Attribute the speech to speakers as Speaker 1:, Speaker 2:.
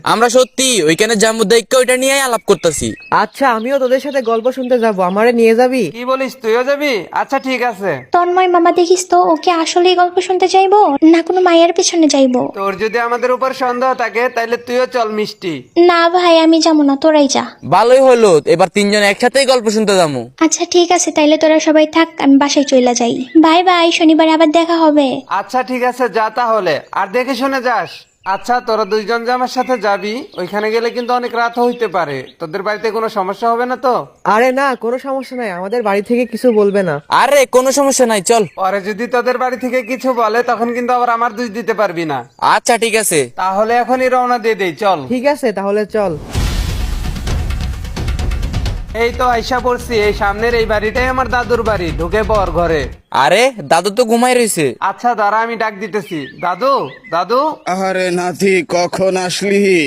Speaker 1: আমরা সত্যি ওইখানে জাম্বু দেখে ওইটা নিয়ে আলাপ করতেছি।
Speaker 2: আচ্ছা, আমিও তোদের সাথে গল্প শুনতে যাব, আমারে নিয়ে যাবি?
Speaker 3: কি বলিস, তুইও যাবি? আচ্ছা ঠিক আছে।
Speaker 4: তন্ময় মামা, দেখিস তো ওকে আসলেই গল্প শুনতে যাইবো না কোনো মায়ের পেছনে যাইবো?
Speaker 3: তোর যদি আমাদের উপর সন্দেহ থাকে তাহলে তুইও চল মিষ্টি।
Speaker 4: না ভাই, আমি যাবো না, তোরাই যা।
Speaker 1: ভালোই হলো, এবার তিনজন একসাথেই গল্প শুনতে যাবো।
Speaker 4: আচ্ছা ঠিক আছে, তাইলে তোরা সবাই থাক, আমি বাসায় চলে যাই। বাই বাই, শনিবার আবার দেখা হবে।
Speaker 3: আচ্ছা ঠিক আছে, যা তাহলে, আর দেখে শুনে যাস। আচ্ছা তোরা দুইজন যে আমার সাথে যাবি, ওইখানে গেলে কিন্তু অনেক রাত হইতে পারে, তোদের বাড়িতে কোনো সমস্যা হবে না তো?
Speaker 2: আরে না, কোনো সমস্যা নাই, আমাদের বাড়ি থেকে কিছু বলবে না।
Speaker 1: আরে কোনো সমস্যা নাই, চল।
Speaker 3: পরে যদি তোদের বাড়ি থেকে কিছু বলে তখন কিন্তু আবার আমার দোষ দিতে পারবি না।
Speaker 1: আচ্ছা ঠিক আছে।
Speaker 3: তাহলে এখনই রওনা দিয়ে দেই, চল।
Speaker 2: ঠিক আছে, তাহলে চল।
Speaker 3: এই তো আইসা পড়ছি, এই সামনের এই বাড়িটাই আমার দাদুর বাড়ি, ঢুকে পড় ঘরে।
Speaker 1: আরে দাদু তো ঘুমাই রয়েছে।
Speaker 3: আচ্ছা দাঁড়া, আমি ডাক দিতেছি। দাদু, দাদু।
Speaker 5: আরে নাতি, কখন আসলি?